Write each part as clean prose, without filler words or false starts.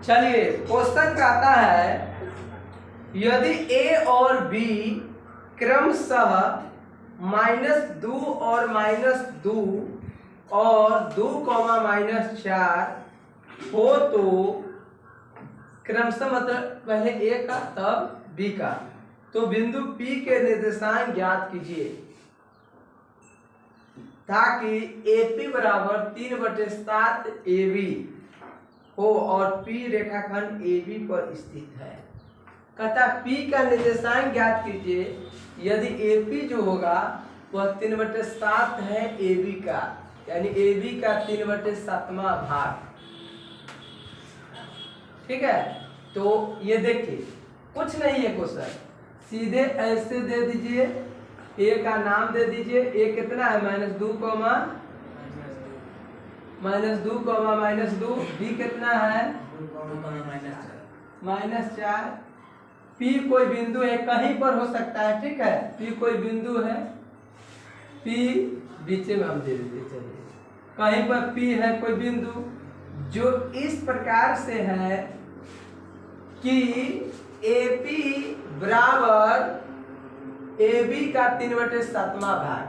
चलिए क्वेश्चन कहता है यदि ए और बी क्रमशः -2 और -2 और 2, -4 हो तो क्रमशः मतलब पहले ए का तब बी का, तो बिंदु P के निर्देशांक ज्ञात कीजिए ताकि AP बराबर 3/7 AB हो और P रेखाखंड AB पर स्थित है। कहता P का निर्देशांक ज्ञात कीजिए यदि AP जो होगा वह 3/7 है AB का, यानी AB का 3/7वां भाग। ठीक है, तो ये देखिए कुछ नहीं है क्वेश्चन, सीधे ऐसे दे दीजिए, ए का नाम दे दीजिए, ए कितना है -2, -2, बी कितना है -4, पी कोई बिंदु है कहीं पर हो सकता है। ठीक है, पी कोई बिंदु है, पी बीच में हम दे देते, चलिए कहीं पर पी है कोई बिंदु जो इस प्रकार से है कि AP बराबर AB का 3/7वां भाग।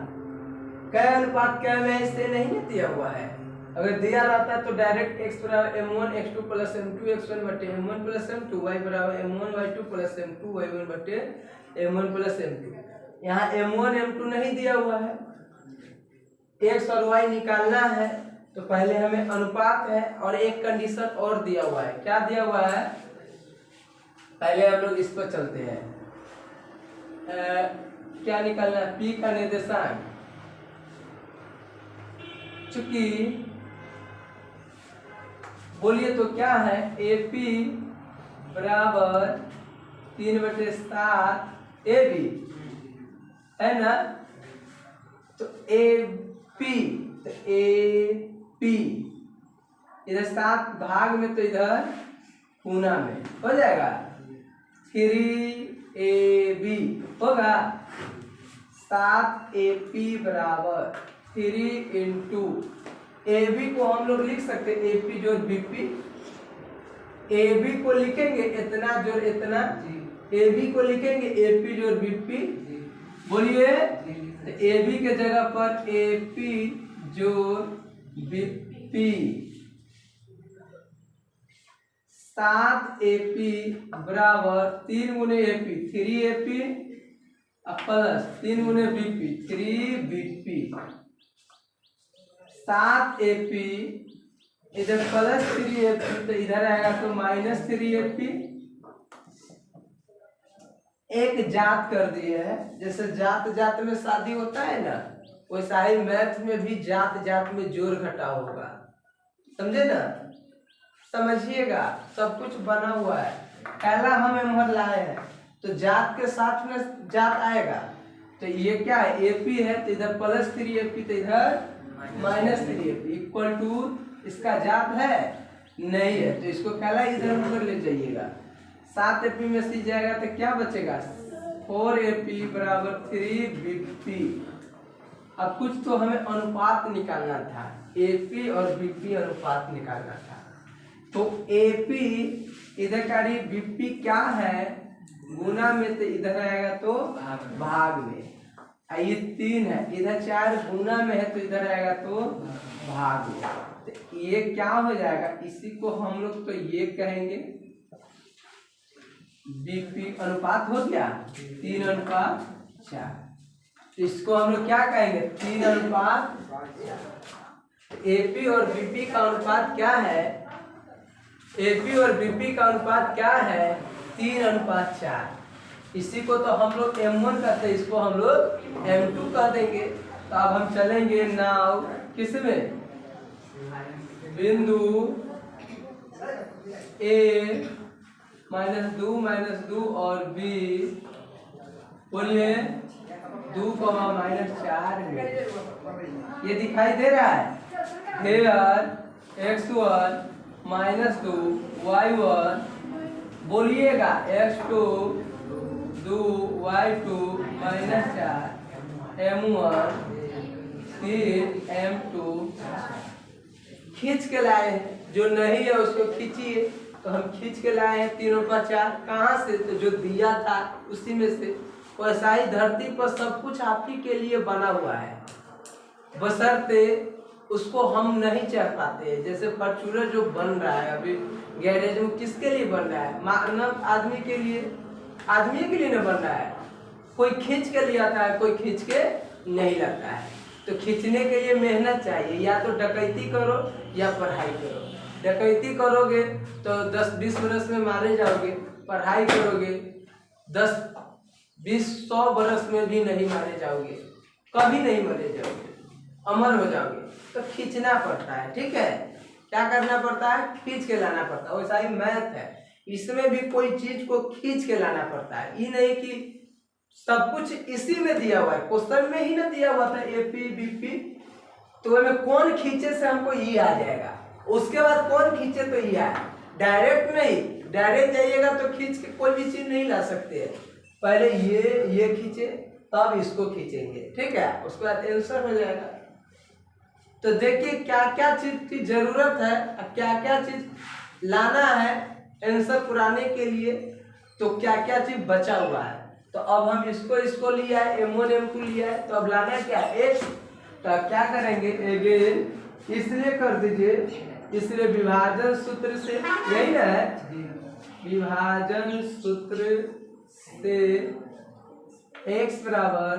कै अनुपात कै में इससे नहीं दिया हुआ है, अगर दिया रहता तो डायरेक्ट x बराबर m1 x2 plus m2 x1 बटे m1 प्लस m2, y बराबर m1 y2 plus m2 y1 बटे m1 प्लस m2। यहाँ m1 m2 नहीं दिया हुआ है, x और y निकालना है तो पहले हमें अनुपात है और एक कंडीशन और दिया हुआ है। क्या दिया हुआ है, पहले हम लोग इस पर चलते हैं। क्या निकालना है, P का निर्देशांक, चूंकि बोलिए तो क्या है, AP बराबर 3/7 AB है ना, तो AP इधर 7 भाग में तो इधर पूना में हो जाएगा 3AB होगा, 7AP बराबर 3 इंटू AB को हम लोग लिख सकते हैं AP जोड़ BP, AB को लिखेंगे इतना जोड़ इतना, AB को लिखेंगे AP जोड़ BP, बोलिए तो AB के जगह पर AP जोड़ BP, 7AP बराबर 3 गुने AP 3AP प्लस 3 गुने BP 3BP, 7AP इधर प्लस 3AP तो इधर आएगा तो -3AP। एक जात कर दिए है, जैसे जात जात में शादी होता है ना, वैसा ही मैथ में भी जात जात में जोड़ घटाव होगा, समझे ना, समझिएगा सब कुछ बना हुआ है। पहला हम एमहर लाए हैं तो जात के साथ में जात आएगा, तो ये क्या है AP है तो इधर प्लस 3AP तो इधर -3AP इक्वल टू, इसका जात है नहीं है तो इसको पहला इधर उधर ले जाइएगा, 7AP में से जाएगा तो क्या बचेगा 4AP बराबर 3BP। अब कुछ तो हमें अनुपात निकालना था, AP और BP अनुपात निकालना था, तो AP इधर का BP क्या है गुना में तो इधर आएगा तो भाग में, ये 3 है इधर 4 गुना में है तो इधर आएगा तो भाग में, तो ये क्या हो जाएगा, इसी को हम लोग तो ये कहेंगे BP अनुपात हो गया 3:4, तो इसको हम लोग क्या कहेंगे 3:4। AP और BP का अनुपात क्या है, AP और BP का अनुपात क्या है 3:4, इसी को तो हम लोग M1 कहते हैं, इसको हम लोग M2 कह देंगे। तो अब हम चलेंगे नाउ किसमें, बिंदु A -2 और B बोलिए 2, -4 में, ये दिखाई दे रहा है, हेयर x1 -2 y1 बोलिएगा x2 2 y2 -4 m1 3 m2 खींच के लाए हैं। जो नहीं है उसको खींचिए। तो हम खींच के लाए हैं 3/4। कहाँ से? तो जो दिया था उसी में से। वैसा ही धरती पर सब कुछ आप ही के लिए बना हुआ है, बशर्ते उसको हम नहीं चढ़ पाते हैं। जैसे फॉर्च्यूनर जो बन रहा है अभी गैरेज में, किसके लिए बन रहा है? मानव आदमी के लिए, आदमी के लिए न बन रहा है। कोई खींच के ले आता है, कोई खींच के नहीं लाता है। तो खींचने के लिए मेहनत चाहिए। या तो डकैती करो या पढ़ाई करो। डकैती करोगे तो 10-20 बरस में मारे जाओगे, पढ़ाई करोगे 10-20-100 बरस में भी नहीं मारे जाओगे, कभी नहीं मारे जाओगे, अमर हो जाओगे। तो खींचना पड़ता है, ठीक है? क्या करना पड़ता है? खींच के लाना पड़ता है। वैसा ही मैथ है, इसमें भी कोई चीज को खींच के लाना पड़ता है। ये नहीं कि सब कुछ इसी में दिया हुआ है, क्वेश्चन में ही ना दिया हुआ था एपी बीपी, तो में कौन खींचे से हमको ये आ जाएगा, उसके बाद कौन खींचे तो ये आए। डायरेक्ट नहीं, डायरेक्ट जाइएगा तो खींच के कोई भी चीज नहीं ला सकते हैं। पहले ये खींचे तब इसको खींचेंगे, ठीक है? उसके बाद आंसर हो जाएगा। तो देखिए क्या क्या चीज की जरूरत है, क्या क्या चीज लाना है आंसर पुराने के लिए, तो क्या क्या चीज बचा हुआ है। तो अब हम इसको लिया है, M1 M2 लिया है, तो अब लाना है क्या? x। तो क्या करेंगे? अगेन इसलिए कर दीजिए, इसलिए विभाजन सूत्र से, यही ना है, विभाजन सूत्र से x बराबर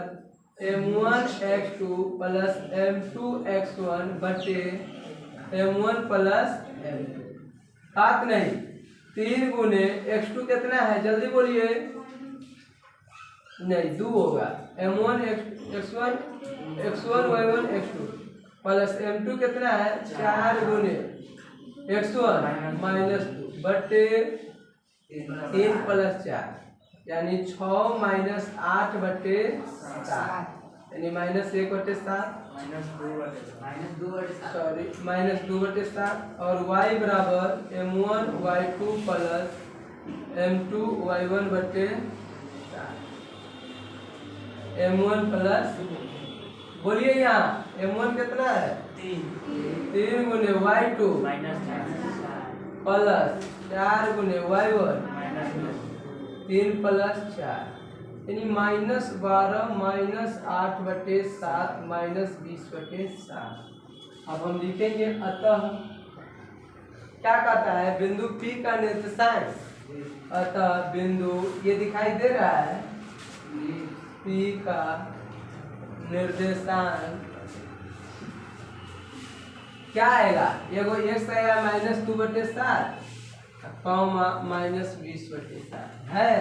M1x2 प्लस M2x1 बटे M1 प्लस M2। बात नहीं, 3 गुने x2 कितना है? जल्दी बोलिए। नहीं, 2 होगा। M1 x1 y1 x2 plus M2 कितना है? 4 गुने x1 माइनस 2 बटे 3 प्लस 4, यानी 6 माइनस 8 बटे 7, यानी -1 बटे 7, माइनस 2 बटे 7। और y बराबर M1 y2 plus M2 y1 बटे M1 प्लस, बोलिए यहाँ M1 कितना है? 3 गुने y2 प्लस 4 गुने y1 3 प्लस 4, यानी -12 माइनस 8 बटे 7 माइनस 20 बटे 7। अब हम लिखेंगे अतः क्या कहता है? बिंदु P का निर्देशांक, अतः बिंदु ये दिखाई दे रहा है P का निर्देशांक क्या आएगा? एगो x आएगा -2 बटे 7 कॉमा -20 बटे 7 है।